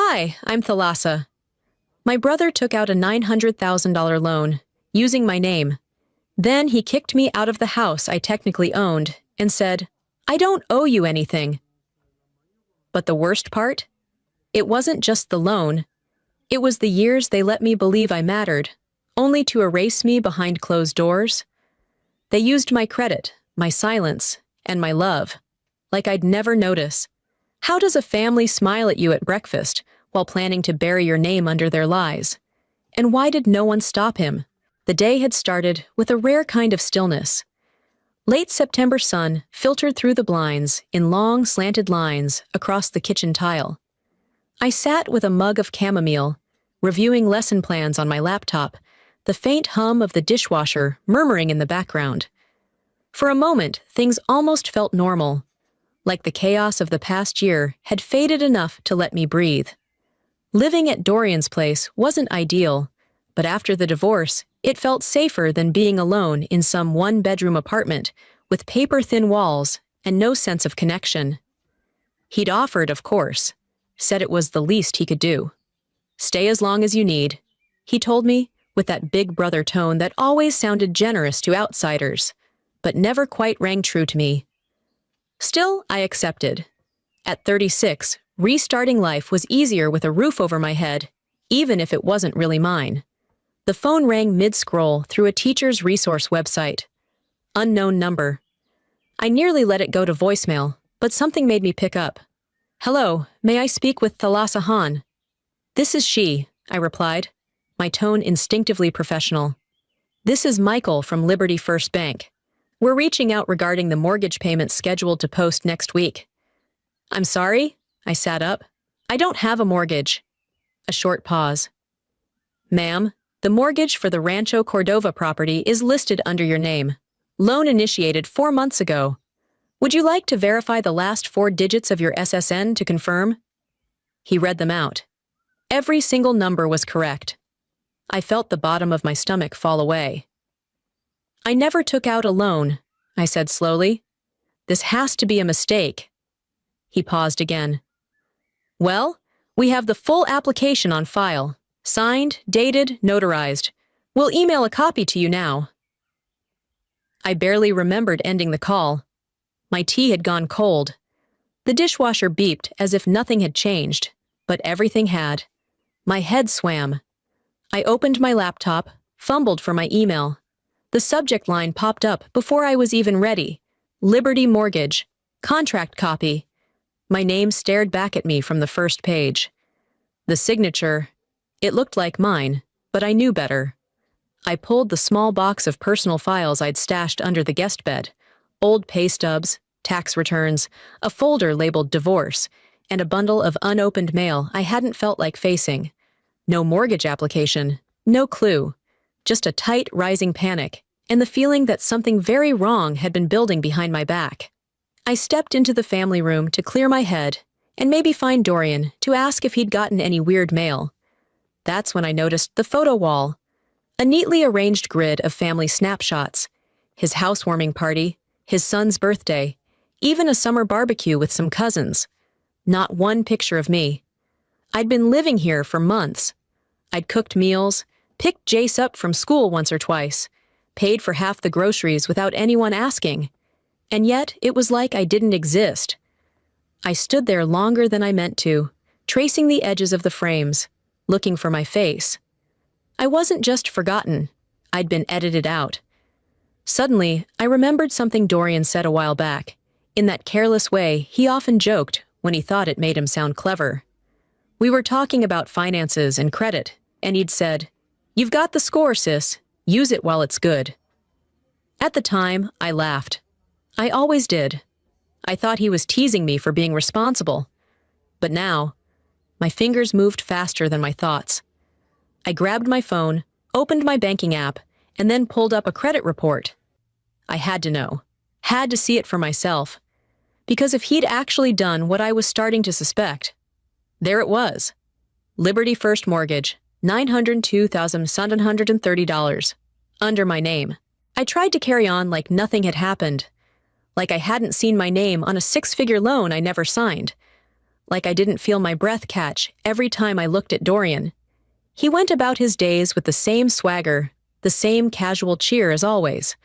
Hi, I'm Thalassa. My brother took out a $900,000 loan, using my name. Then he kicked me out of the house I technically owned and said, "I don't owe you anything." But the worst part? It wasn't just the loan. It was the years they let me believe I mattered, only to erase me behind closed doors. They used my credit, my silence, and my love, like I'd never notice. How does a family smile at you at breakfast while planning to bury your name under their lies? And why did no one stop him? The day had started with a rare kind of stillness. Late September sun filtered through the blinds in long, slanted lines across the kitchen tile. I sat with a mug of chamomile, reviewing lesson plans on my laptop, the faint hum of the dishwasher murmuring in the background. For a moment, things almost felt normal, like the chaos of the past year had faded enough to let me breathe. Living at Dorian's place wasn't ideal, but after the divorce, it felt safer than being alone in some one-bedroom apartment with paper-thin walls and no sense of connection. He'd offered, of course, said it was the least he could do. "Stay as long as you need," he told me, with that big brother tone that always sounded generous to outsiders, but never quite rang true to me. Still, I accepted. At 36, restarting life was easier with a roof over my head, even if it wasn't really mine. The phone rang mid-scroll through a teacher's resource website. Unknown number. I nearly let it go to voicemail, but something made me pick up. "Hello, may I speak with Thalassa Han?" "This is she," I replied, my tone instinctively professional. "This is Michael from Liberty First Bank. We're reaching out regarding the mortgage payment scheduled to post next week." "I'm sorry?" I sat up. "I don't have a mortgage." A short pause. "Ma'am, the mortgage for the Rancho Cordova property is listed under your name. Loan initiated 4 months ago. Would you like to verify the last 4 digits of your SSN to confirm?" He read them out. Every single number was correct. I felt the bottom of my stomach fall away. "I never took out a loan," I said slowly. "This has to be a mistake." He paused again. "Well, we have the full application on file. Signed, dated, notarized. We'll email a copy to you now." I barely remembered ending the call. My tea had gone cold. The dishwasher beeped as if nothing had changed, but everything had. My head swam. I opened my laptop, fumbled for my email. The subject line popped up before I was even ready. Liberty Mortgage. Contract copy. My name stared back at me from the first page. The signature, it looked like mine, but I knew better. I pulled the small box of personal files I'd stashed under the guest bed. Old pay stubs, tax returns, a folder labeled divorce, and a bundle of unopened mail I hadn't felt like facing. No mortgage application, no clue. Just a tight, rising panic, and the feeling that something very wrong had been building behind my back. I stepped into the family room to clear my head, and maybe find Dorian to ask if he'd gotten any weird mail. That's when I noticed the photo wall. A neatly arranged grid of family snapshots. His housewarming party, his son's birthday, even a summer barbecue with some cousins. Not one picture of me. I'd been living here for months. I'd cooked meals, picked Jace up from school once or twice, paid for half the groceries without anyone asking. And yet, it was like I didn't exist. I stood there longer than I meant to, tracing the edges of the frames, looking for my face. I wasn't just forgotten. I'd been edited out. Suddenly, I remembered something Dorian said a while back, in that careless way he often joked when he thought it made him sound clever. We were talking about finances and credit, and he'd said, "You've got the score, sis. Use it while it's good." At the time, I laughed. I always did. I thought he was teasing me for being responsible. But now, my fingers moved faster than my thoughts. I grabbed my phone, opened my banking app, and then pulled up a credit report. I had to know. Had to see it for myself. Because if he'd actually done what I was starting to suspect, there it was. Liberty First Mortgage, $902,730, under my name. I tried to carry on like nothing had happened, like I hadn't seen my name on a 6-figure loan I never signed, like I didn't feel my breath catch every time I looked at Dorian. He went about his days with the same swagger, the same casual cheer as always.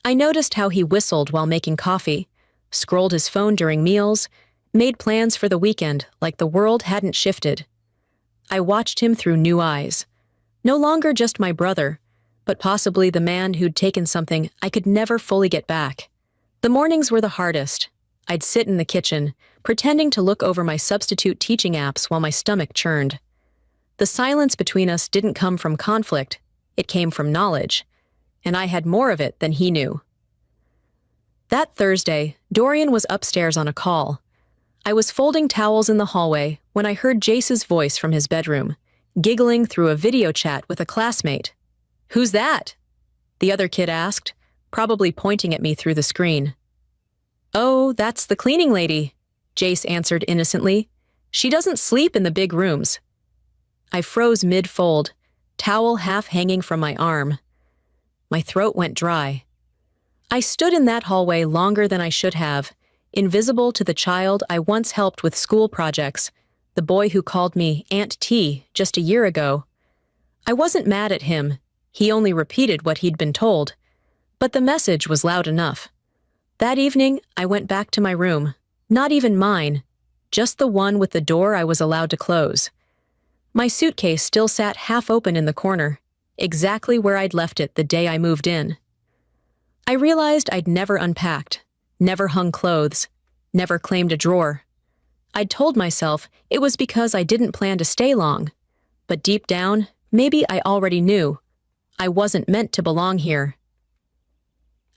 I noticed how he whistled while making coffee, scrolled his phone during meals, made plans for the weekend like the world hadn't shifted. I watched him through new eyes. No longer just my brother, but possibly the man who'd taken something I could never fully get back. The mornings were the hardest. I'd sit in the kitchen, pretending to look over my substitute teaching apps while my stomach churned. The silence between us didn't come from conflict, it came from knowledge, and I had more of it than he knew. That Thursday, Dorian was upstairs on a call. I was folding towels in the hallway when I heard Jace's voice from his bedroom, giggling through a video chat with a classmate. "Who's that?" the other kid asked, probably pointing at me through the screen. "Oh, that's the cleaning lady," Jace answered innocently. "She doesn't sleep in the big rooms." I froze mid-fold, towel half hanging from my arm. My throat went dry. I stood in that hallway longer than I should have, invisible to the child I once helped with school projects, the boy who called me Aunt T just a year ago. I wasn't mad at him, he only repeated what he'd been told. But the message was loud enough. That evening, I went back to my room, not even mine, just the one with the door I was allowed to close. My suitcase still sat half open in the corner, exactly where I'd left it the day I moved in. I realized I'd never unpacked, never hung clothes, never claimed a drawer. I'd told myself it was because I didn't plan to stay long, but deep down, maybe I already knew. I wasn't meant to belong here.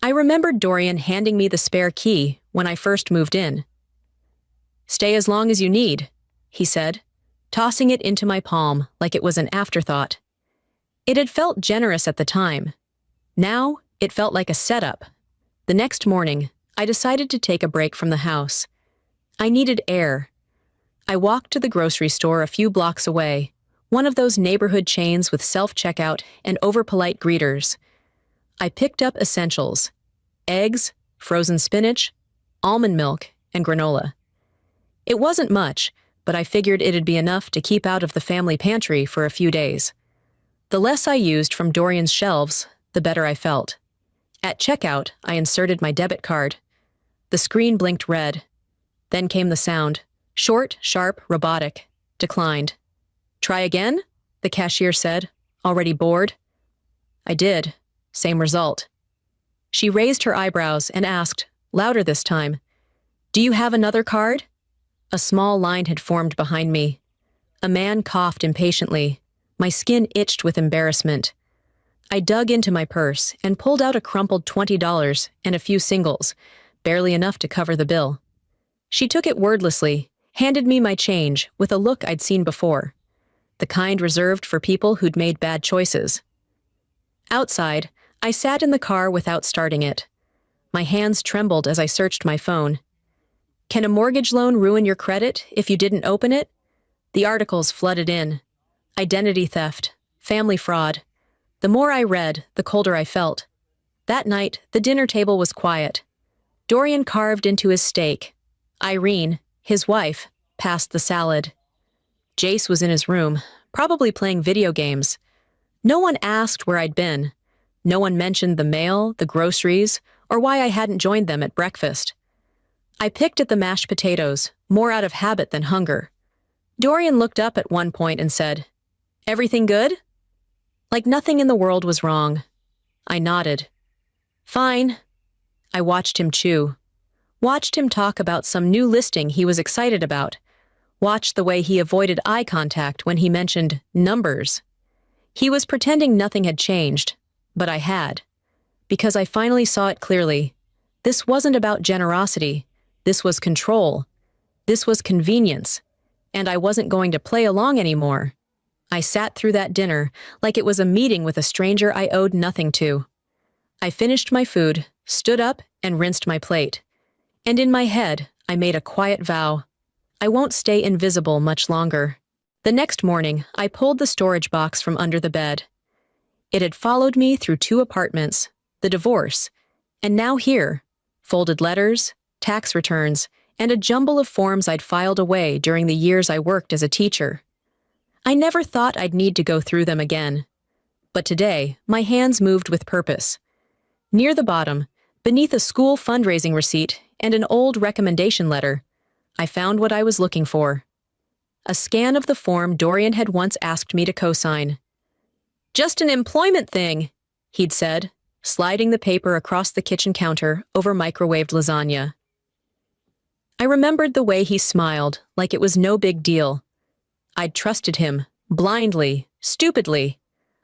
I remembered Dorian handing me the spare key when I first moved in. "Stay as long as you need," he said, tossing it into my palm like it was an afterthought. It had felt generous at the time. Now, it felt like a setup. The next morning, I decided to take a break from the house. I needed air. I walked to the grocery store a few blocks away, one of those neighborhood chains with self-checkout and overpolite greeters. I picked up essentials: eggs, frozen spinach, almond milk, and granola. It wasn't much, but I figured it'd be enough to keep out of the family pantry for a few days. The less I used from Dorian's shelves, the better I felt. At checkout, I inserted my debit card. The screen blinked red. Then came the sound. Short, sharp, robotic. Declined. "Try again?" the cashier said, already bored. I did. Same result. She raised her eyebrows and asked, louder this time, "Do you have another card?" A small line had formed behind me. A man coughed impatiently. My skin itched with embarrassment. I dug into my purse and pulled out a crumpled $20 and a few singles, barely enough to cover the bill. She took it wordlessly, handed me my change with a look I'd seen before, the kind reserved for people who'd made bad choices. Outside, I sat in the car without starting it. My hands trembled as I searched my phone. Can a mortgage loan ruin your credit if you didn't open it? The articles flooded in. Identity theft, family fraud. The more I read, the colder I felt. That night, the dinner table was quiet. Dorian carved into his steak. Irene, his wife, passed the salad. Jace was in his room, probably playing video games. No one asked where I'd been. No one mentioned the mail, the groceries, or why I hadn't joined them at breakfast. I picked at the mashed potatoes, more out of habit than hunger. Dorian looked up at one point and said, "Everything good?" Like nothing in the world was wrong. I nodded. "Fine." I watched him chew. Watched him talk about some new listing he was excited about. Watched the way he avoided eye contact when he mentioned numbers. He was pretending nothing had changed, but I had. Because I finally saw it clearly. This wasn't about generosity. This was control. This was convenience. And I wasn't going to play along anymore. I sat through that dinner like it was a meeting with a stranger I owed nothing to. I finished my food, stood up, and rinsed my plate. And in my head, I made a quiet vow. I won't stay invisible much longer. The next morning, I pulled the storage box from under the bed. It had followed me through 2 apartments, the divorce, and now here, folded letters, tax returns, and a jumble of forms I'd filed away during the years I worked as a teacher. I never thought I'd need to go through them again. But today, my hands moved with purpose. Near the bottom, beneath a school fundraising receipt and an old recommendation letter, I found what I was looking for. A scan of the form Dorian had once asked me to co-sign. "Just an employment thing," he'd said, sliding the paper across the kitchen counter over microwaved lasagna. I remembered the way he smiled, like it was no big deal. I'd trusted him, blindly, stupidly.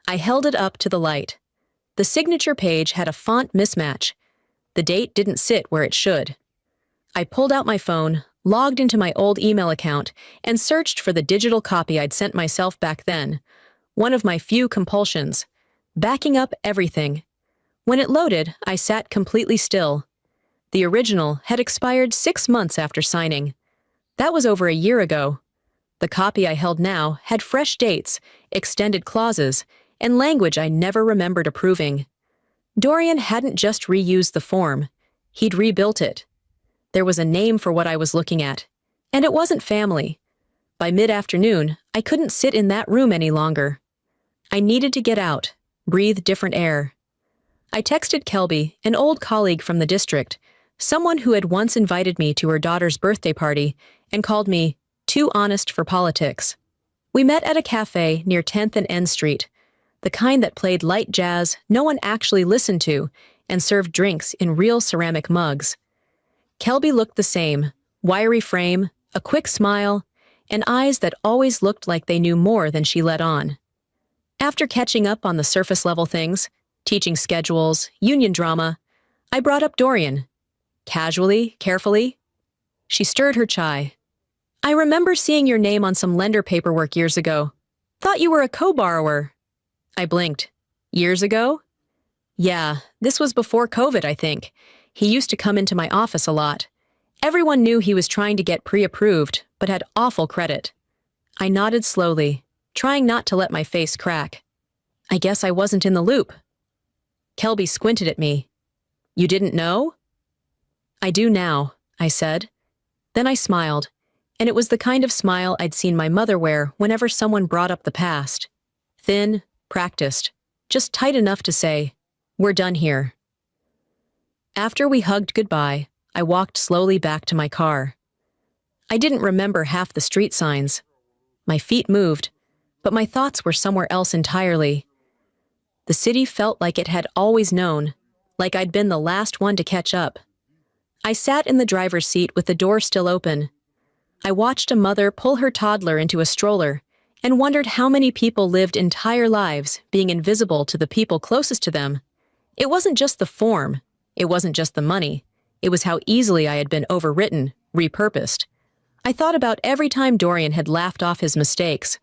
I held it up to the light. The signature page had a font mismatch. The date didn't sit where it should. I pulled out my phone, logged into my old email account, and searched for the digital copy I'd sent myself back then. One of my few compulsions. Backing up everything. When it loaded, I sat completely still. The original had expired 6 months after signing. That was over a year ago. The copy I held now had fresh dates, extended clauses, and language I never remembered approving. Dorian hadn't just reused the form. He'd rebuilt it. There was a name for what I was looking at, and it wasn't family. By mid-afternoon, I couldn't sit in that room any longer. I needed to get out, breathe different air. I texted Kelby, an old colleague from the district, someone who had once invited me to her daughter's birthday party and called me too honest for politics. We met at a cafe near 10th and N Street, the kind that played light jazz no one actually listened to and served drinks in real ceramic mugs. Kelby looked the same, wiry frame, a quick smile, and eyes that always looked like they knew more than she let on. After catching up on the surface-level things, teaching schedules, union drama, I brought up Dorian. Casually, carefully. She stirred her chai. "I remember seeing your name on some lender paperwork years ago. Thought you were a co-borrower." I blinked. "Years ago?" "Yeah, this was before COVID, I think. He used to come into my office a lot. Everyone knew he was trying to get pre-approved, but had awful credit." I nodded slowly, trying not to let my face crack. "I guess I wasn't in the loop." Kelby squinted at me. "You didn't know?" "I do now," I said. Then I smiled, and it was the kind of smile I'd seen my mother wear whenever someone brought up the past. Thin, practiced, just tight enough to say, "We're done here." After we hugged goodbye, I walked slowly back to my car. I didn't remember half the street signs. My feet moved, but my thoughts were somewhere else entirely. The city felt like it had always known, like I'd been the last one to catch up. I sat in the driver's seat with the door still open. I watched a mother pull her toddler into a stroller and wondered how many people lived entire lives being invisible to the people closest to them. It wasn't just the form. It wasn't just the money. It was how easily I had been overwritten, repurposed. I thought about every time Dorian had laughed off his mistakes.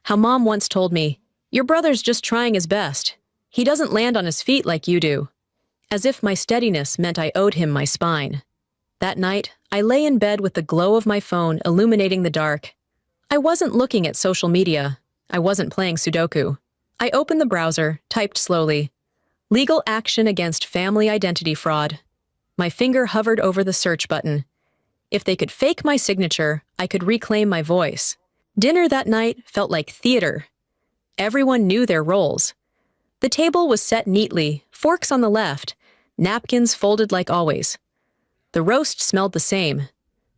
How Mom once told me, "Your brother's just trying his best. He doesn't land on his feet like you do." As if my steadiness meant I owed him my spine. That night, I lay in bed with the glow of my phone illuminating the dark. I wasn't looking at social media. I wasn't playing Sudoku. I opened the browser, typed slowly. Legal action against family identity fraud. My finger hovered over the search button. If they could fake my signature, I could reclaim my voice. Dinner that night felt like theater. Everyone knew their roles. The table was set neatly, forks on the left, napkins folded like always. The roast smelled the same,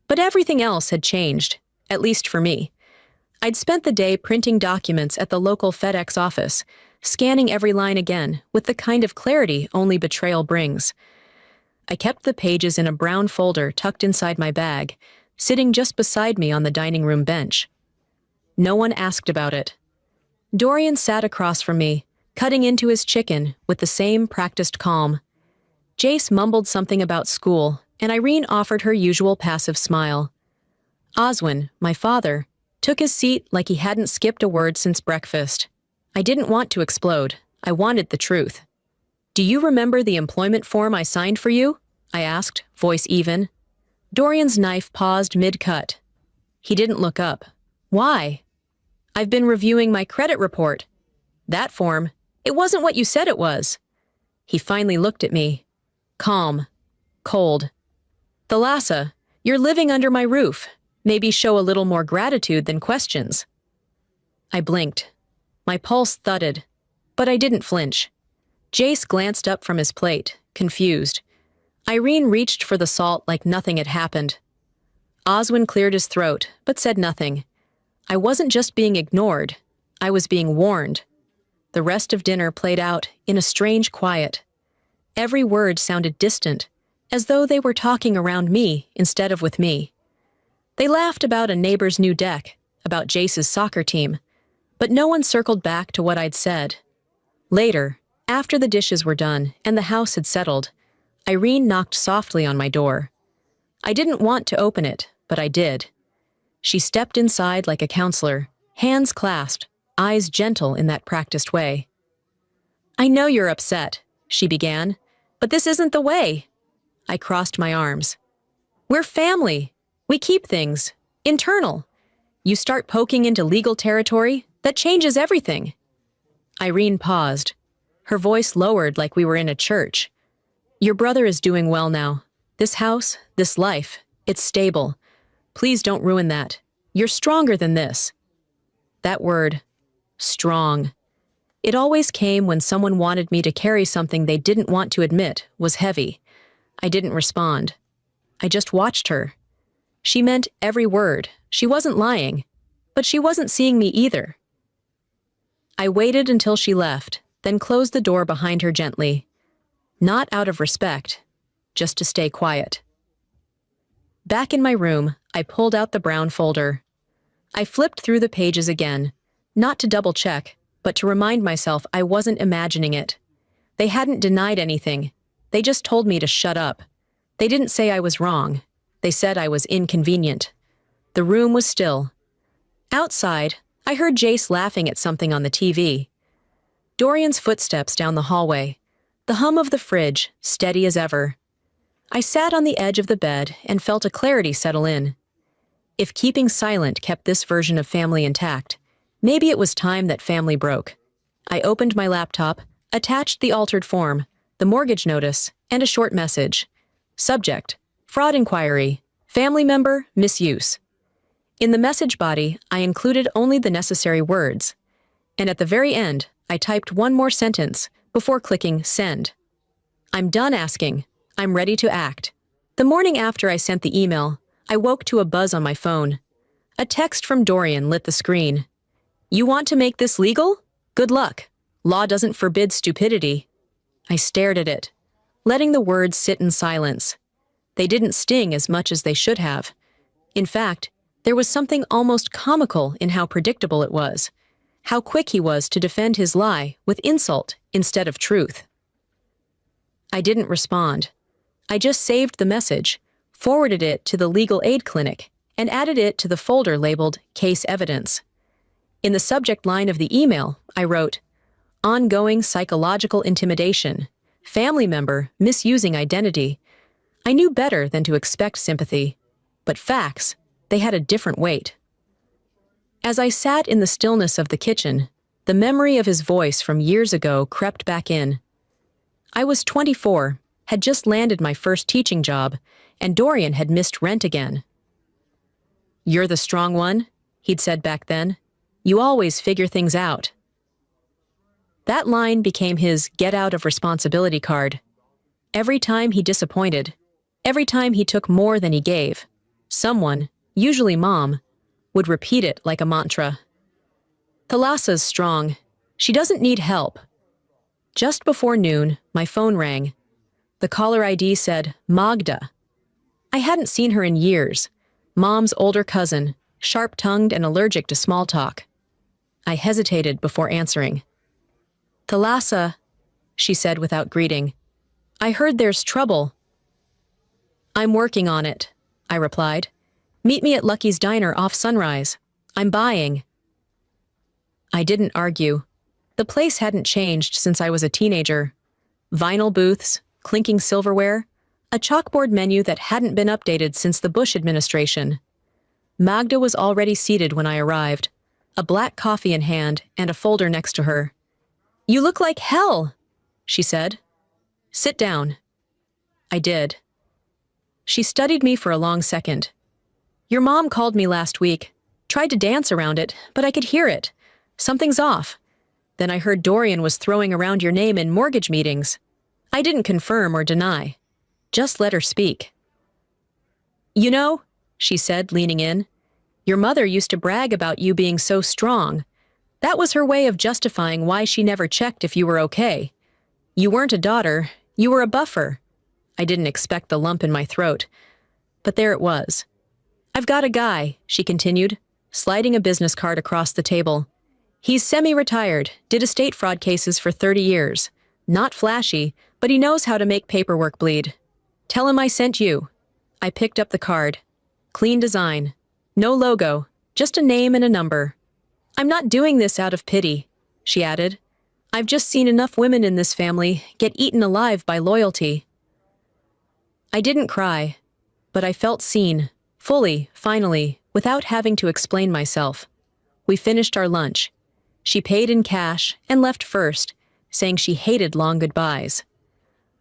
but everything else had changed, at least for me. I'd spent the day printing documents at the local FedEx office, scanning every line again with the kind of clarity only betrayal brings. I kept the pages in a brown folder tucked inside my bag, sitting just beside me on the dining room bench. No one asked about it. Dorian sat across from me, cutting into his chicken with the same practiced calm. Jace mumbled something about school, and Irene offered her usual passive smile. Oswin, my father, took his seat like he hadn't skipped a word since breakfast. I didn't want to explode. I wanted the truth. "Do you remember the employment form I signed for you?" I asked, voice even. Dorian's knife paused mid-cut. He didn't look up. "Why?" "I've been reviewing my credit report." "That form, it wasn't what you said it was." He finally looked at me. Calm. Cold. "Thalassa, You're living under my roof. Maybe show a little more gratitude than questions. I blinked. My pulse thudded, but I didn't flinch. Jace glanced up from his plate, confused. Irene reached for the salt like nothing had happened. Oswin cleared his throat, but said nothing. I wasn't just being ignored. I was being warned. The rest of dinner played out in a strange quiet. Every word sounded distant, as though they were talking around me instead of with me. They laughed about a neighbor's new deck, about Jace's soccer team, but no one circled back to what I'd said. Later, after the dishes were done and the house had settled, Irene knocked softly on my door. I didn't want to open it, but I did. She stepped inside like a counselor, hands clasped, eyes gentle in that practiced way. "I know you're upset," she began, "but this isn't the way." I crossed my arms. "We're family. We keep things internal. You start poking into legal territory, that changes everything." Irene paused. Her voice lowered like we were in a church. "Your brother is doing well now. This house, this life, it's stable. Please don't ruin that. You're stronger than this." That word, strong. It always came when someone wanted me to carry something they didn't want to admit was heavy. I didn't respond. I just watched her. She meant every word. She wasn't lying, but she wasn't seeing me either. I waited until she left, then closed the door behind her gently. Not out of respect, just to stay quiet. Back in my room, I pulled out the brown folder. I flipped through the pages again, not to double-check, but to remind myself I wasn't imagining it. They hadn't denied anything. They just told me to shut up. They didn't say I was wrong. They said I was inconvenient. The room was still. Outside, I heard Jace laughing at something on the TV. Dorian's footsteps down the hallway. The hum of the fridge, steady as ever. I sat on the edge of the bed and felt a clarity settle in. If keeping silent kept this version of family intact, maybe it was time that family broke. I opened my laptop, attached the altered form, the mortgage notice, and a short message. Subject: fraud inquiry, family member, misuse. In the message body, I included only the necessary words. And at the very end, I typed one more sentence before clicking send. I'm done asking. I'm ready to act. The morning after I sent the email, I woke to a buzz on my phone. A text from Dorian lit the screen. "You want to make this legal? Good luck. Law doesn't forbid stupidity." I stared at it, letting the words sit in silence. They didn't sting as much as they should have. In fact, there was something almost comical in how predictable it was, how quick he was to defend his lie with insult instead of truth. I didn't respond. I just saved the message, forwarded it to the legal aid clinic, and added it to the folder labeled Case Evidence. In the subject line of the email, I wrote, "Ongoing psychological intimidation. Family member misusing identity." I knew better than to expect sympathy, but facts, they had a different weight. As I sat in the stillness of the kitchen, the memory of his voice from years ago crept back in. I was 24, had just landed my first teaching job, and Dorian had missed rent again. "You're the strong one," he'd said back then. "You always figure things out." That line became his get out of responsibility card. Every time he disappointed, every time he took more than he gave, someone, usually Mom, would repeat it like a mantra. "Thalassa's strong. She doesn't need help." Just before noon, my phone rang. The caller ID said, Magda. I hadn't seen her in years. Mom's older cousin, sharp-tongued and allergic to small talk. I hesitated before answering. "Thalassa," she said without greeting. "I heard there's trouble." "I'm working on it," I replied. "Meet me at Lucky's Diner off Sunrise. I'm buying." I didn't argue. The place hadn't changed since I was a teenager. Vinyl booths, clinking silverware, a chalkboard menu that hadn't been updated since the Bush administration. Magda was already seated when I arrived, a black coffee in hand and a folder next to her. "You look like hell," she said. "Sit down." I did. She studied me for a long second. Your mom called me last week. Tried to dance around it, but I could hear it. Something's off. Then I heard Dorian was throwing around your name in mortgage meetings. I didn't confirm or deny. Just let her speak. You know, she said, leaning in, your mother used to brag about you being so strong. That was her way of justifying why she never checked if you were okay. You weren't a daughter, you were a buffer. I didn't expect the lump in my throat. But there it was. I've got a guy, she continued, sliding a business card across the table. He's semi-retired, did estate fraud cases for 30 years. Not flashy, but he knows how to make paperwork bleed. Tell him I sent you. I picked up the card. Clean design. No logo, just a name and a number. I'm not doing this out of pity, she added. I've just seen enough women in this family get eaten alive by loyalty. I didn't cry, but I felt seen, fully, finally, without having to explain myself. We finished our lunch. She paid in cash and left first, saying she hated long goodbyes.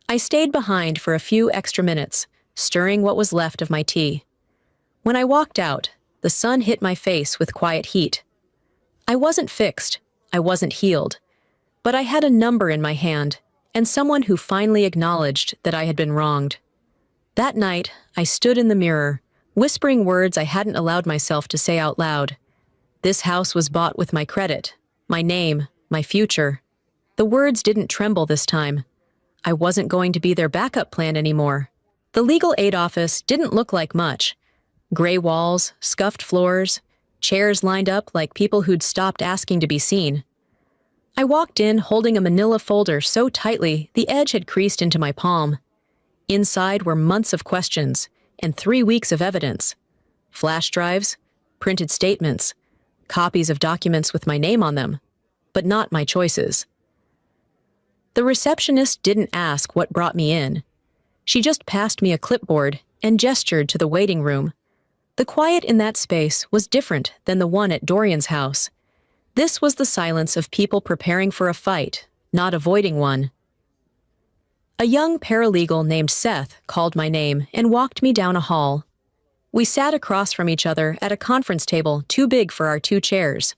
I stayed behind for a few extra minutes, stirring what was left of my tea. When I walked out, the sun hit my face with quiet heat. I wasn't fixed, I wasn't healed, but I had a number in my hand and someone who finally acknowledged that I had been wronged. That night, I stood in the mirror, whispering words I hadn't allowed myself to say out loud. This house was bought with my credit, my name, my future. The words didn't tremble this time. I wasn't going to be their backup plan anymore. The legal aid office didn't look like much. Gray walls, scuffed floors, chairs lined up like people who'd stopped asking to be seen. I walked in holding a manila folder so tightly the edge had creased into my palm. Inside were months of questions and 3 weeks of evidence. Flash drives, printed statements, copies of documents with my name on them, but not my choices. The receptionist didn't ask what brought me in. She just passed me a clipboard and gestured to the waiting room. The quiet in that space was different than the one at Dorian's house. This was the silence of people preparing for a fight, not avoiding one. A young paralegal named Seth called my name and walked me down a hall. We sat across from each other at a conference table too big for our 2 chairs.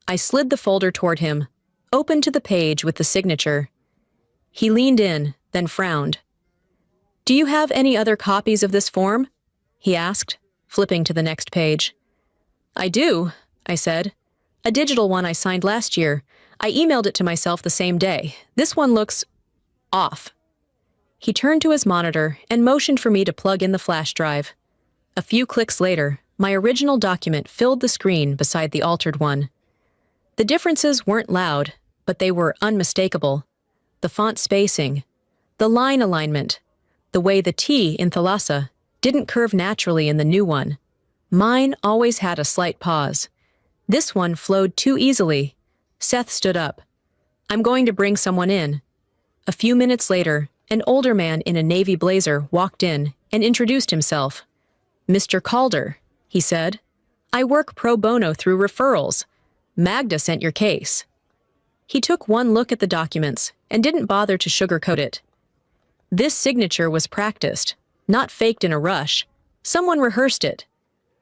I slid the folder toward him, opened to the page with the signature. He leaned in, then frowned. "Do you have any other copies of this form?" he asked, flipping to the next page. "I do," I said. "A digital one I signed last year. I emailed it to myself the same day. This one looks off." He turned to his monitor and motioned for me to plug in the flash drive. A few clicks later, my original document filled the screen beside the altered one. The differences weren't loud, but they were unmistakable. The font spacing, the line alignment, the way the T in Thalassa didn't curve naturally in the new one. Mine always had a slight pause. This one flowed too easily. Seth stood up. "I'm going to bring someone in." A few minutes later, an older man in a navy blazer walked in and introduced himself. "Mr. Calder," he said. "I work pro bono through referrals. Magda sent your case." He took one look at the documents and didn't bother to sugarcoat it. "This signature was practiced, not faked in a rush. Someone rehearsed it.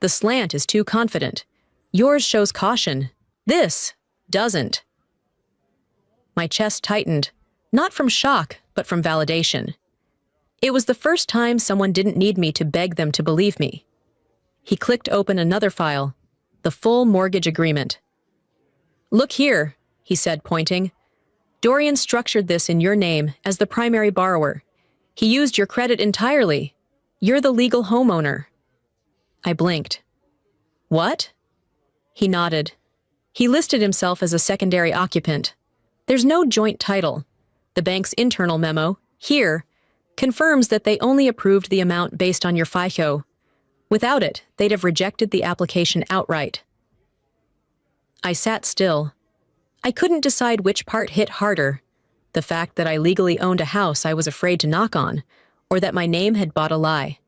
The slant is too confident. Yours shows caution. This doesn't." My chest tightened, not from shock, but from validation. It was the first time someone didn't need me to beg them to believe me. He clicked open another file, the full mortgage agreement. "Look here," he said, pointing. "Dorian structured this in your name as the primary borrower. He used your credit entirely. You're the legal homeowner." I blinked. "What?" He nodded. "He listed himself as a secondary occupant. There's no joint title. The bank's internal memo, here, confirms that they only approved the amount based on your FICO. Without it, they'd have rejected the application outright." I sat still. I couldn't decide which part hit harder, the fact that I legally owned a house I was afraid to knock on, or that my name had bought a lie.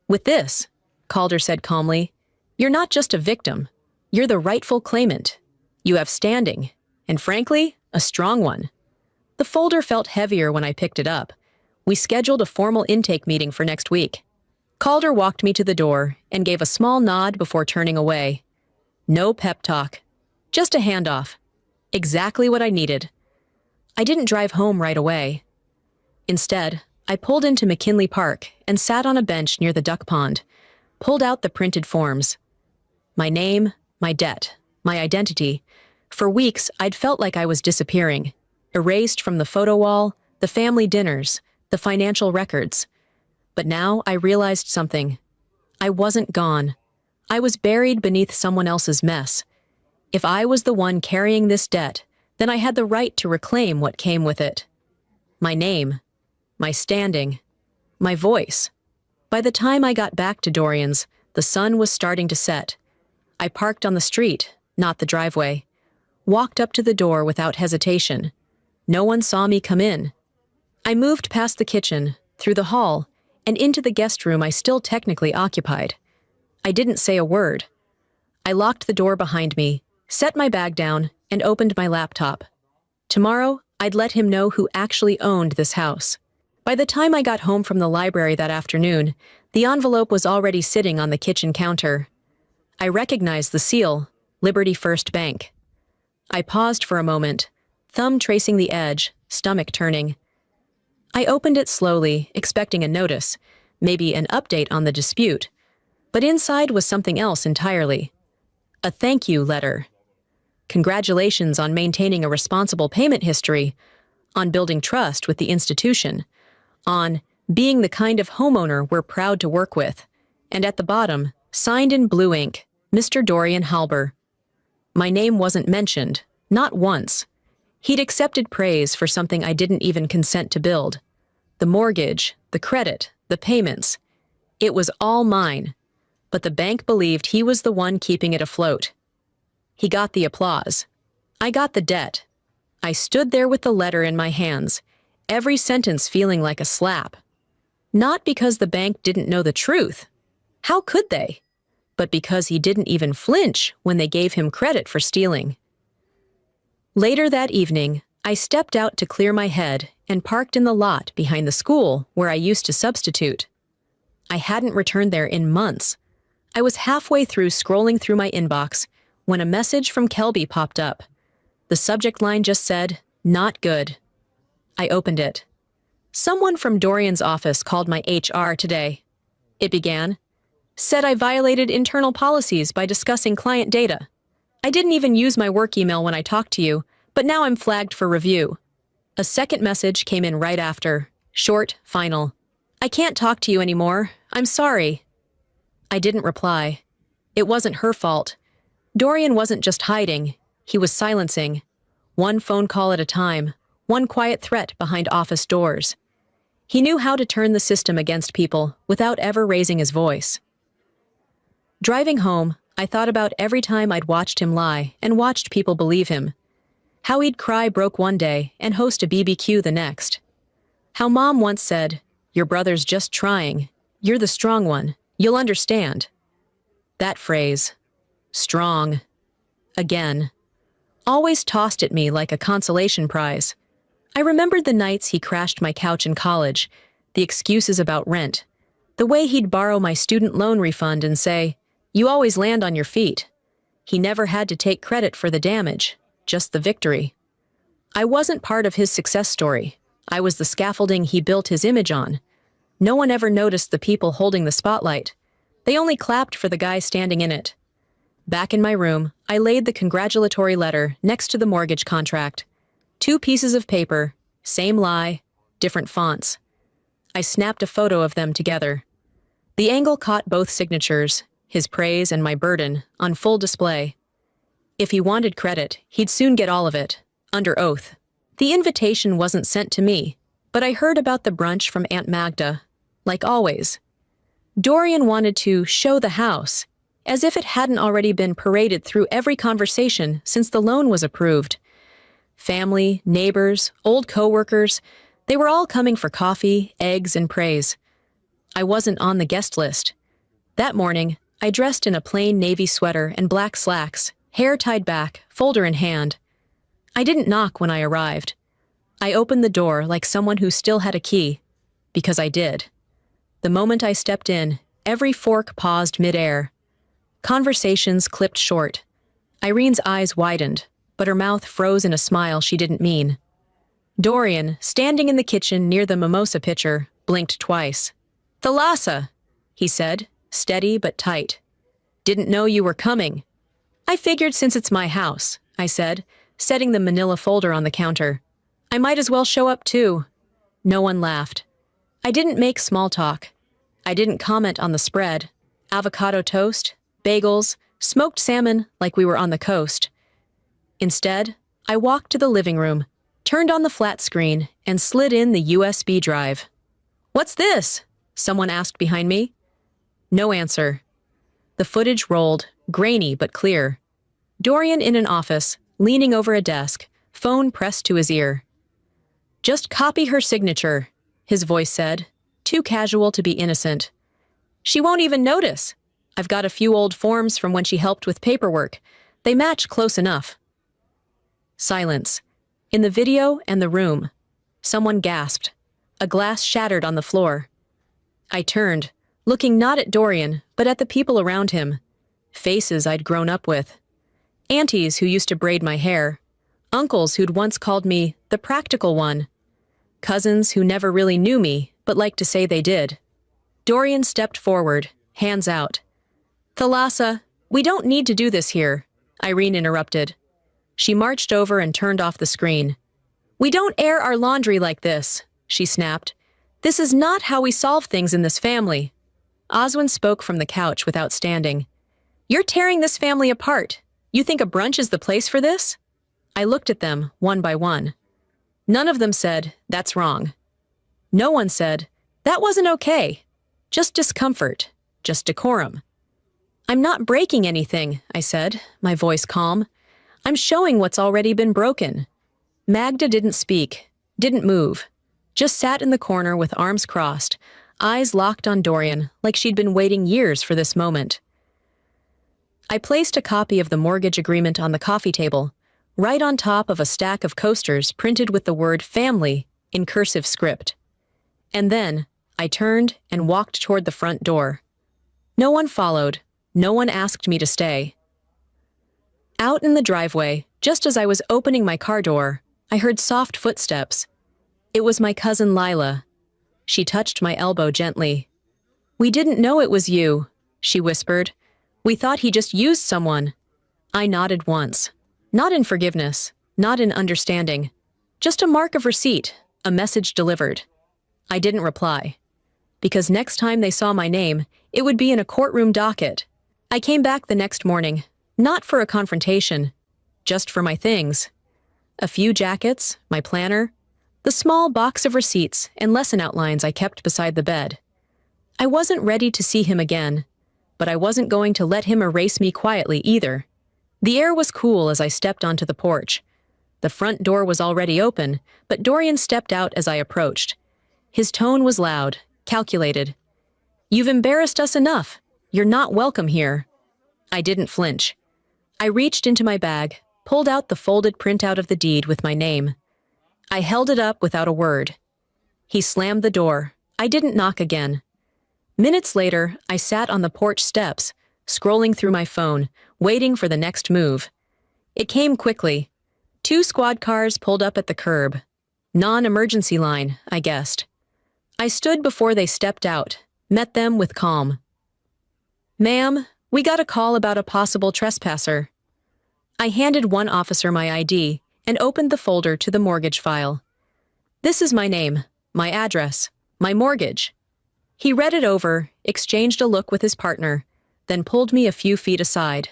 "With this," Calder said calmly, "you're not just a victim. You're the rightful claimant. You have standing, and frankly, a strong one." The folder felt heavier when I picked it up. We scheduled a formal intake meeting for next week. Calder walked me to the door and gave a small nod before turning away. No pep talk. Just a handoff. Exactly what I needed. I didn't drive home right away. Instead, I pulled into McKinley Park and sat on a bench near the duck pond, pulled out the printed forms. My name, my debt, my identity. For weeks, I'd felt like I was disappearing, erased from the photo wall, the family dinners, the financial records. But now I realized something. I wasn't gone. I was buried beneath someone else's mess. If I was the one carrying this debt, then I had the right to reclaim what came with it. My name, my standing, my voice. By the time I got back to Dorian's, the sun was starting to set. I parked on the street, not the driveway. Walked up to the door without hesitation. No one saw me come in. I moved past the kitchen, through the hall, and into the guest room I still technically occupied. I didn't say a word. I locked the door behind me, set my bag down, and opened my laptop. Tomorrow, I'd let him know who actually owned this house. By the time I got home from the library that afternoon, the envelope was already sitting on the kitchen counter. I recognized the seal, Liberty First Bank. I paused for a moment, thumb tracing the edge, stomach turning. I opened it slowly, expecting a notice, maybe an update on the dispute. But inside was something else entirely. A thank you letter. Congratulations on maintaining a responsible payment history, on building trust with the institution, on being the kind of homeowner we're proud to work with, and at the bottom, signed in blue ink, Mr. Dorian Halber. My name wasn't mentioned, not once. He'd accepted praise for something I didn't even consent to build. The mortgage, the credit, the payments. It was all mine, but the bank believed he was the one keeping it afloat. He got the applause. I got the debt. I stood there with the letter in my hands, every sentence feeling like a slap. Not because the bank didn't know the truth. How could they? But because he didn't even flinch when they gave him credit for stealing. Later that evening, I stepped out to clear my head and parked in the lot behind the school where I used to substitute. I hadn't returned there in months. I was halfway through scrolling through my inbox when a message from Kelby popped up. The subject line just said, "Not good." I opened it. "Someone from Dorian's office called my HR today," it began. "Said I violated internal policies by discussing client data. I didn't even use my work email when I talked to you, but now I'm flagged for review." A second message came in right after. Short, final. "I can't talk to you anymore. I'm sorry." I didn't reply. It wasn't her fault. Dorian wasn't just hiding. He was silencing. One phone call at a time. One quiet threat behind office doors. He knew how to turn the system against people without ever raising his voice. Driving home, I thought about every time I'd watched him lie and watched people believe him. How he'd cry broke one day and host a BBQ the next. How Mom once said, "Your brother's just trying. You're the strong one. You'll understand." That phrase, strong, again, always tossed at me like a consolation prize. I remembered the nights he crashed my couch in college, the excuses about rent, the way he'd borrow my student loan refund and say, "You always land on your feet." He never had to take credit for the damage, just the victory. I wasn't part of his success story. I was the scaffolding he built his image on. No one ever noticed the people holding the spotlight. They only clapped for the guy standing in it. Back in my room, I laid the congratulatory letter next to the mortgage contract. 2 pieces of paper, same lie, different fonts. I snapped a photo of them together. The angle caught both signatures, his praise and my burden, on full display. If he wanted credit, he'd soon get all of it, under oath. The invitation wasn't sent to me, but I heard about the brunch from Aunt Magda, like always. Dorian wanted to show the house, as if it hadn't already been paraded through every conversation since the loan was approved. Family, neighbors, old coworkers, they were all coming for coffee, eggs, and praise. I wasn't on the guest list. That morning, I dressed in a plain navy sweater and black slacks, hair tied back, folder in hand. I didn't knock when I arrived. I opened the door like someone who still had a key. because I did. The moment I stepped in, every fork paused mid-air. Conversations clipped short. Irene's eyes widened, but her mouth froze in a smile she didn't mean. Dorian, standing in the kitchen near the mimosa pitcher, blinked twice. "Thalassa," he said, steady but tight. "Didn't know you were coming." "I figured since it's my house," I said, setting the manila folder on the counter. "I might as well show up too." No one laughed. I didn't make small talk. I didn't comment on the spread. Avocado toast, bagels, smoked salmon like we were on the coast. Instead, I walked to the living room, turned on the flat screen, and slid in the USB drive. "What's this?" someone asked behind me. No answer. The footage rolled, grainy but clear. Dorian in an office, leaning over a desk, phone pressed to his ear. "Just copy her signature," his voice said, too casual to be innocent. "She won't even notice. I've got a few old forms from when she helped with paperwork. They match close enough." Silence. In the video and the room. Someone gasped. A glass shattered on the floor. I turned, looking not at Dorian, but at the people around him. Faces I'd grown up with. Aunties who used to braid my hair. Uncles who'd once called me the practical one. Cousins who never really knew me, but liked to say they did. Dorian stepped forward, hands out. "Thalassa, we don't need to do this here," Irene interrupted. She marched over and turned off the screen. "We don't air our laundry like this," she snapped. "This is not how we solve things in this family." Oswin spoke from the couch without standing. "You're tearing this family apart. You think a brunch is the place for this?" I looked at them, one by one. None of them said, "That's wrong." No one said, "That wasn't okay." Just discomfort, just decorum. "I'm not breaking anything," I said, my voice calm. "I'm showing what's already been broken." Magda didn't speak, didn't move, just sat in the corner with arms crossed, eyes locked on Dorian like she'd been waiting years for this moment. I placed a copy of the mortgage agreement on the coffee table, right on top of a stack of coasters printed with the word family in cursive script. And then I turned and walked toward the front door. No one followed, no one asked me to stay. Out in the driveway, just as I was opening my car door, I heard soft footsteps. It was my cousin Lila. She touched my elbow gently. "We didn't know it was you," she whispered. "We thought he just used someone." I nodded once. Not in forgiveness, not in understanding. Just a mark of receipt, a message delivered. I didn't reply. Because next time they saw my name, it would be in a courtroom docket. I came back the next morning, not for a confrontation, just for my things. A few jackets, my planner, the small box of receipts and lesson outlines I kept beside the bed. I wasn't ready to see him again, but I wasn't going to let him erase me quietly either. The air was cool as I stepped onto the porch. The front door was already open, but Dorian stepped out as I approached. His tone was loud, calculated. "You've embarrassed us enough. You're not welcome here." I didn't flinch. I reached into my bag, pulled out the folded printout of the deed with my name. I held it up without a word. He slammed the door. I didn't knock again. Minutes later, I sat on the porch steps, scrolling through my phone, waiting for the next move. It came quickly. 2 squad cars pulled up at the curb. Non-emergency line, I guessed. I stood before they stepped out, met them with calm. "Ma'am, we got a call about a possible trespasser." I handed one officer my ID and opened the folder to the mortgage file. "This is my name, my address, my mortgage." He read it over, exchanged a look with his partner, then pulled me a few feet aside.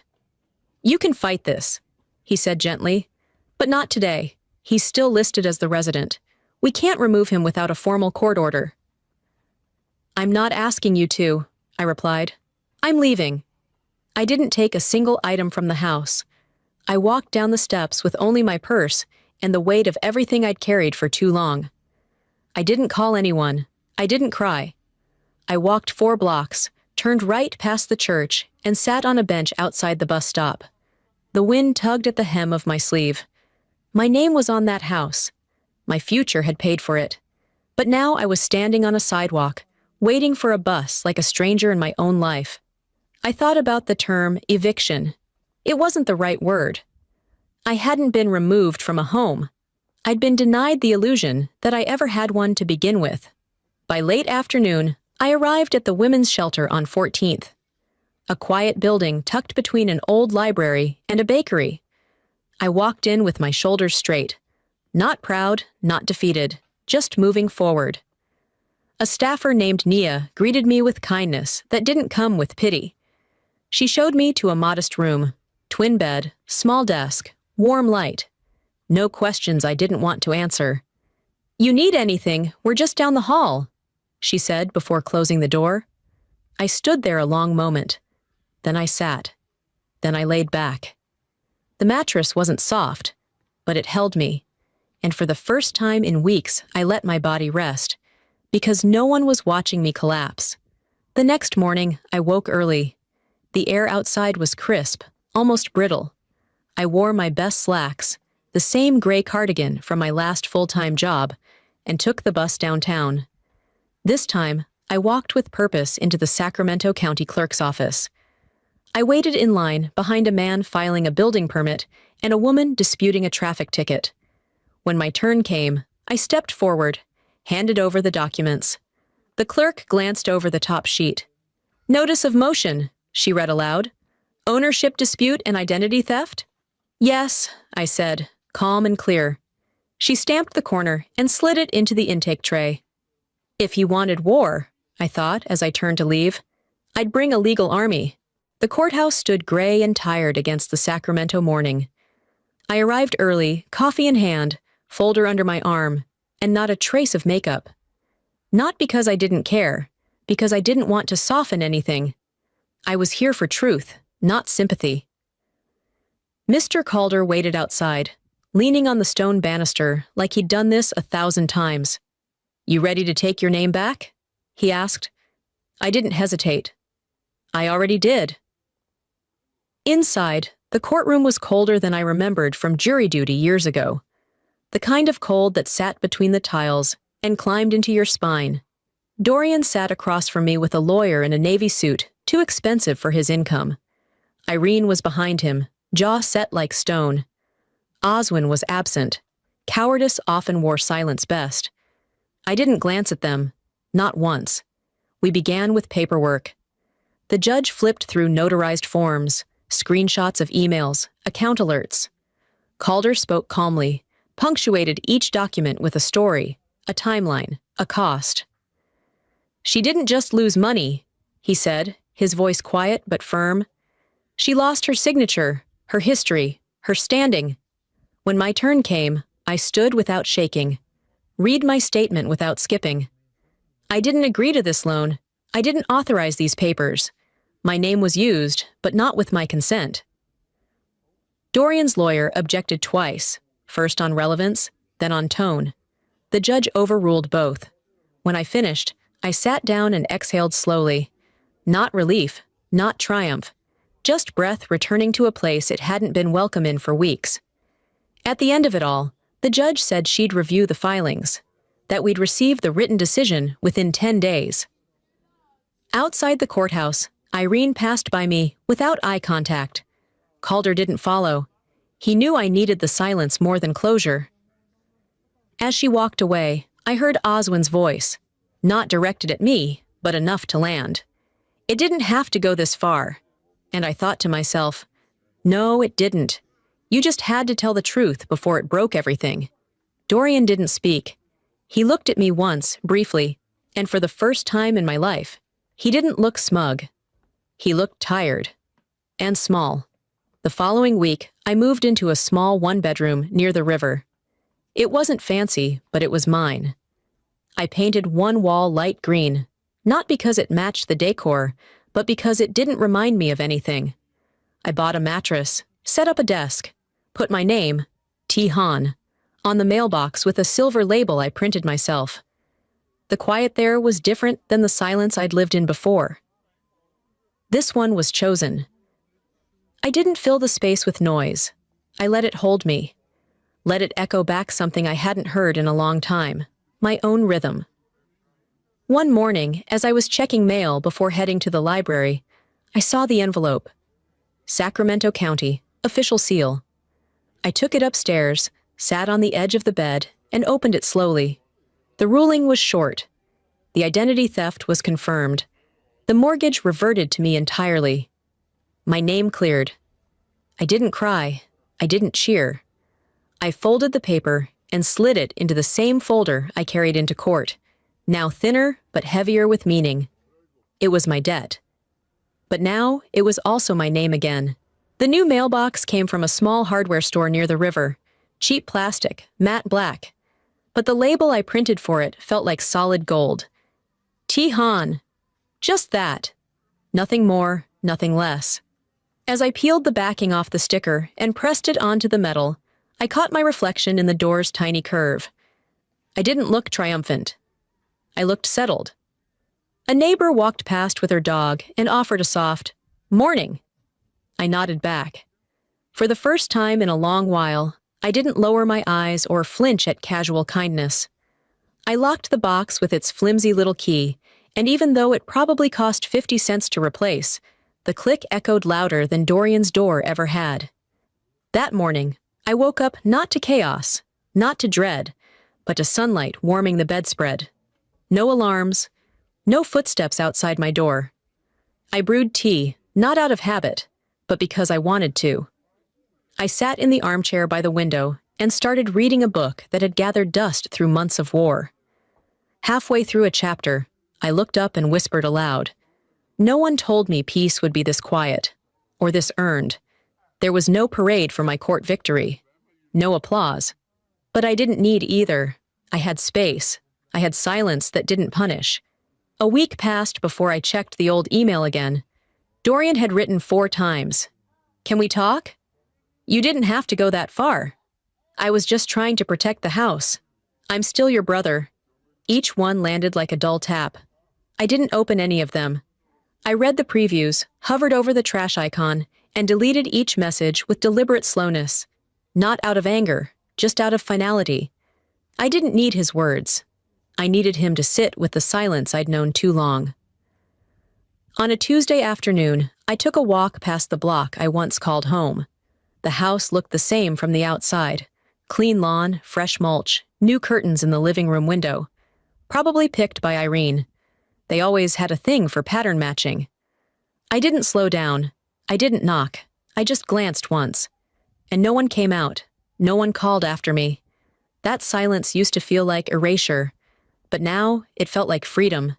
"You can fight this," he said gently, "but not today. He's still listed as the resident. We can't remove him without a formal court order." "I'm not asking you to," I replied. "I'm leaving." I didn't take a single item from the house. I walked down the steps with only my purse and the weight of everything I'd carried for too long. I didn't call anyone. I didn't cry. I walked 4 blocks, turned right past the church, and sat on a bench outside the bus stop. The wind tugged at the hem of my sleeve. My name was on that house. My future had paid for it. But now I was standing on a sidewalk, waiting for a bus like a stranger in my own life. I thought about the term eviction. It wasn't the right word. I hadn't been removed from a home. I'd been denied the illusion that I ever had one to begin with. By late afternoon, I arrived at the women's shelter on 14th, a quiet building tucked between an old library and a bakery. I walked in with my shoulders straight, not proud, not defeated, just moving forward. A staffer named Nia greeted me with kindness that didn't come with pity. She showed me to a modest room, twin bed, small desk, warm light. No questions I didn't want to answer. "You need anything, we're just down the hall," she said before closing the door. I stood there a long moment. Then I sat. Then I laid back. The mattress wasn't soft, but it held me. And for the first time in weeks, I let my body rest, because no one was watching me collapse. The next morning, I woke early. The air outside was crisp, almost brittle. I wore my best slacks, the same gray cardigan from my last full-time job, and took the bus downtown. This time, I walked with purpose into the Sacramento County Clerk's office. I waited in line behind a man filing a building permit and a woman disputing a traffic ticket. When my turn came, I stepped forward, handed over the documents. The clerk glanced over the top sheet. "Notice of motion," she read aloud. "Ownership dispute and identity theft?" "Yes," I said, calm and clear. She stamped the corner and slid it into the intake tray. If he wanted war, I thought as I turned to leave, I'd bring a legal army. The courthouse stood gray and tired against the Sacramento morning. I arrived early, coffee in hand, folder under my arm, and not a trace of makeup. Not because I didn't care, because I didn't want to soften anything. I was here for truth, not sympathy. Mr. Calder waited outside, leaning on the stone banister like he'd done this 1,000 times. "You ready to take your name back?" he asked. I didn't hesitate. I already did. Inside, the courtroom was colder than I remembered from jury duty years ago. The kind of cold that sat between the tiles and climbed into your spine. Dorian sat across from me with a lawyer in a navy suit, too expensive for his income. Irene was behind him, jaw set like stone. Oswin was absent. Cowardice often wore silence best. I didn't glance at them, not once. We began with paperwork. The judge flipped through notarized forms, screenshots of emails, account alerts. Calder spoke calmly, punctuated each document with a story, a timeline, a cost. "She didn't just lose money," he said, his voice quiet but firm. "She lost her signature, her history, her standing." When my turn came, I stood without shaking. Read my statement without skipping. "I didn't agree to this loan. I didn't authorize these papers. My name was used, but not with my consent." Dorian's lawyer objected twice, first on relevance, then on tone. The judge overruled both. When I finished, I sat down and exhaled slowly. Not relief, not triumph, just breath returning to a place it hadn't been welcome in for weeks. At the end of it all, the judge said she'd review the filings, that we'd receive the written decision within 10 days. Outside the courthouse, Irene passed by me without eye contact. Calder didn't follow. He knew I needed the silence more than closure. As she walked away, I heard Oswin's voice, not directed at me, but enough to land. It didn't have to go this far. And I thought to myself, no, it didn't. You just had to tell the truth before it broke everything. Dorian didn't speak. He looked at me once, briefly, and for the first time in my life, he didn't look smug. He looked tired. And small. The following week, I moved into a small one-bedroom near the river. It wasn't fancy, but it was mine. I painted one wall light green, not because it matched the decor, but because it didn't remind me of anything. I bought a mattress, set up a desk, put my name, T. Han, on the mailbox with a silver label I printed myself. The quiet there was different than the silence I'd lived in before. This one was chosen. I didn't fill the space with noise. I let it hold me. Let it echo back something I hadn't heard in a long time. my own rhythm. One morning, as I was checking mail before heading to the library, I saw the envelope. Sacramento County, official seal. I took it upstairs, sat on the edge of the bed, and opened it slowly. The ruling was short. The identity theft was confirmed. The mortgage reverted to me entirely. My name cleared. I didn't cry. I didn't cheer. I folded the paper and slid it into the same folder I carried into court, now thinner but heavier with meaning. It was my debt. But now it was also my name again. The new mailbox came from a small hardware store near the river. Cheap plastic, matte black. But the label I printed for it felt like solid gold. T. Han. Just that. Nothing more, nothing less. As I peeled the backing off the sticker and pressed it onto the metal, I caught my reflection in the door's tiny curve. I didn't look triumphant. I looked settled. A neighbor walked past with her dog and offered a soft, "Morning." I nodded back. For the first time in a long while, I didn't lower my eyes or flinch at casual kindness. I locked the box with its flimsy little key, and even though it probably cost 50 cents to replace, the click echoed louder than Dorian's door ever had. That morning, I woke up not to chaos, not to dread, but to sunlight warming the bedspread. No alarms, no footsteps outside my door. I brewed tea, not out of habit, but because I wanted to. I sat in the armchair by the window and started reading a book that had gathered dust through months of war. Halfway through a chapter, I looked up and whispered aloud. No one told me peace would be this quiet, or this earned. There was no parade for my court victory, no applause. But I didn't need either. I had space. I had silence that didn't punish. A week passed before I checked the old email again. Dorian had written 4 times. "Can we talk? You didn't have to go that far. I was just trying to protect the house. I'm still your brother." Each one landed like a dull tap. I didn't open any of them. I read the previews, hovered over the trash icon, and deleted each message with deliberate slowness. Not out of anger, just out of finality. I didn't need his words. I needed him to sit with the silence I'd known too long. On a Tuesday afternoon, I took a walk past the block I once called home. The house looked the same from the outside. Clean lawn, fresh mulch, new curtains in the living room window. Probably picked by Irene. They always had a thing for pattern matching. I didn't slow down. I didn't knock. I just glanced once. And no one came out. No one called after me. That silence used to feel like erasure, but now it felt like freedom.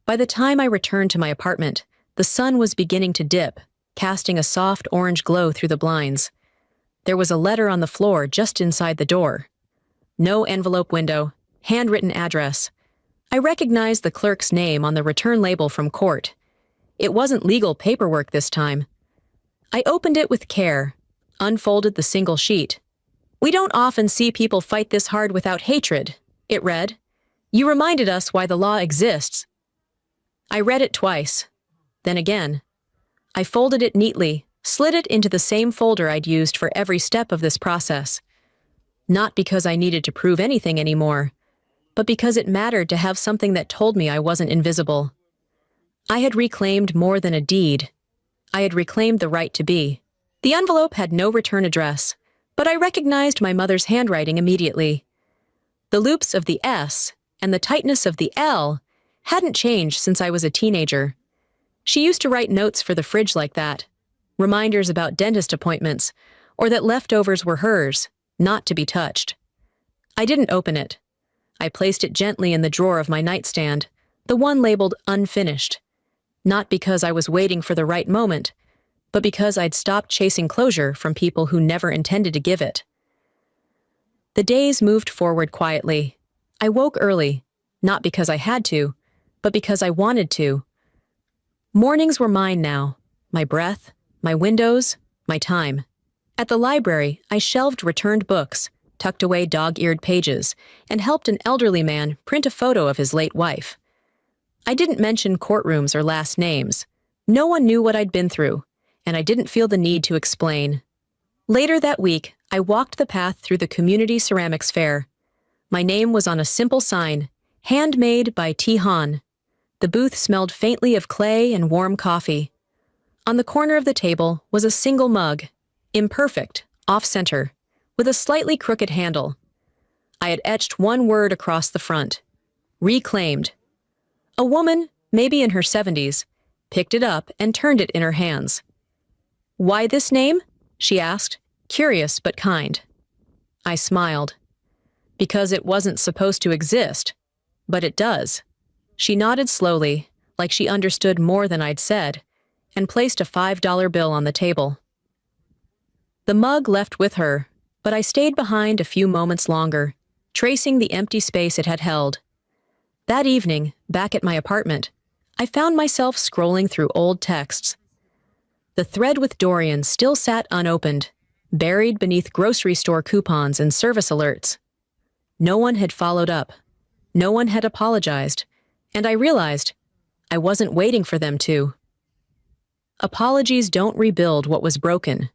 By the time I returned to my apartment, the sun was beginning to dip, casting a soft orange glow through the blinds. There was a letter on the floor just inside the door. No envelope window, handwritten address. I recognized the clerk's name on the return label from court. It wasn't legal paperwork this time. I opened it with care, unfolded the single sheet. "We don't often see people fight this hard without hatred," it read. "You reminded us why the law exists." I read it twice, then again. I folded it neatly, slid it into the same folder I'd used for every step of this process. Not because I needed to prove anything anymore, but because it mattered to have something that told me I wasn't invisible. I had reclaimed more than a deed. I had reclaimed the right to be. The envelope had no return address, but I recognized my mother's handwriting immediately. The loops of the S and the tightness of the L hadn't changed since I was a teenager. She used to write notes for the fridge like that, reminders about dentist appointments, or that leftovers were hers, not to be touched. I didn't open it. I placed it gently in the drawer of my nightstand, the one labeled unfinished. Not because I was waiting for the right moment, but because I'd stopped chasing closure from people who never intended to give it. The days moved forward quietly. I woke early, not because I had to, but because I wanted to. Mornings were mine now, my breath, my windows, my time. At the library, I shelved returned books, tucked away dog-eared pages, and helped an elderly man print a photo of his late wife. I didn't mention courtrooms or last names. No one knew what I'd been through, and I didn't feel the need to explain. Later that week, I walked the path through the community ceramics fair. My name was on a simple sign, handmade by Tihan. The booth smelled faintly of clay and warm coffee. On the corner of the table was a single mug, imperfect, off-center, with a slightly crooked handle. I had etched one word across the front: reclaimed. A woman, maybe in her 70s, picked it up and turned it in her hands. "Why this name?" she asked, curious but kind. I smiled. "Because it wasn't supposed to exist, but it does." She nodded slowly, like she understood more than I'd said, and placed a $5 bill on the table. The mug left with her, but I stayed behind a few moments longer, tracing the empty space it had held. That evening, back at my apartment, I found myself scrolling through old texts. The thread with Dorian still sat unopened, buried beneath grocery store coupons and service alerts. No one had followed up. No one had apologized, and I realized I wasn't waiting for them to. Apologies don't rebuild what was broken.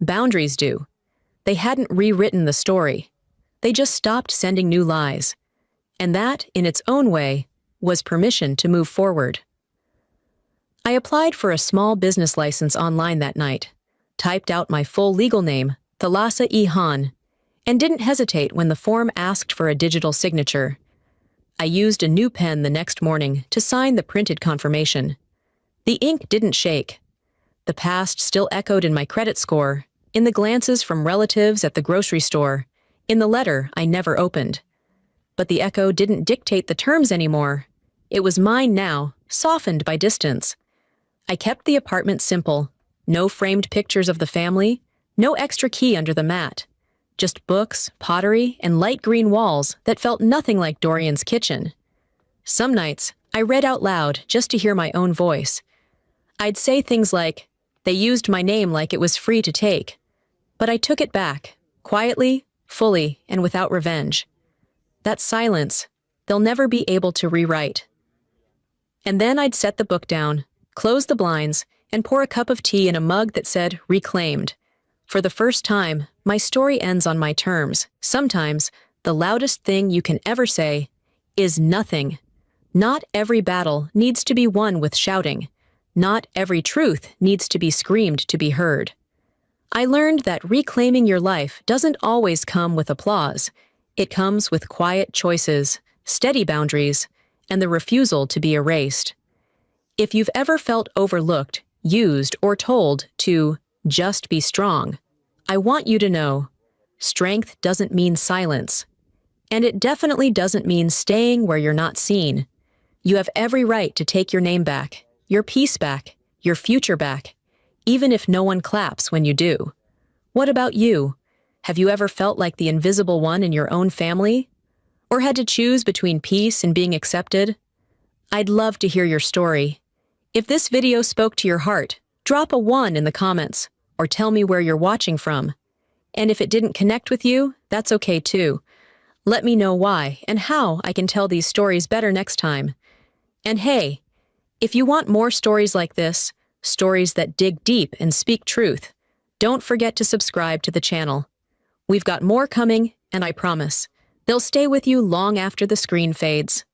Boundaries do. They hadn't rewritten the story. They just stopped sending new lies. And that, in its own way, was permission to move forward. I applied for a small business license online that night, typed out my full legal name, Thalassa E. Han, and didn't hesitate when the form asked for a digital signature. I used a new pen the next morning to sign the printed confirmation. The ink didn't shake. The past still echoed in my credit score, in the glances from relatives at the grocery store, in the letter I never opened. But the echo didn't dictate the terms anymore. It was mine now, softened by distance. I kept the apartment simple. No framed pictures of the family, no extra key under the mat. Just books, pottery, and light green walls that felt nothing like Dorian's kitchen. Some nights, I read out loud just to hear my own voice. I'd say things like, "They used my name like it was free to take." But I took it back, quietly, fully, and without revenge. That silence, they'll never be able to rewrite. And then I'd set the book down, close the blinds, and pour a cup of tea in a mug that said reclaimed. For the first time, my story ends on my terms. Sometimes, the loudest thing you can ever say is nothing. Not every battle needs to be won with shouting. Not every truth needs to be screamed to be heard. I learned that reclaiming your life doesn't always come with applause. It comes with quiet choices, steady boundaries, and the refusal to be erased. If you've ever felt overlooked, used, or told to just be strong, I want you to know, strength doesn't mean silence. And it definitely doesn't mean staying where you're not seen. You have every right to take your name back, your peace back, your future back, even if no one claps when you do. What about you? Have you ever felt like the invisible one in your own family? Or had to choose between peace and being accepted? I'd love to hear your story. If this video spoke to your heart, drop a 1 in the comments, or tell me where you're watching from. And if it didn't connect with you, that's okay too. Let me know why and how I can tell these stories better next time. And hey, if you want more stories like this, stories that dig deep and speak truth, don't forget to subscribe to the channel. We've got more coming, and I promise, they'll stay with you long after the screen fades.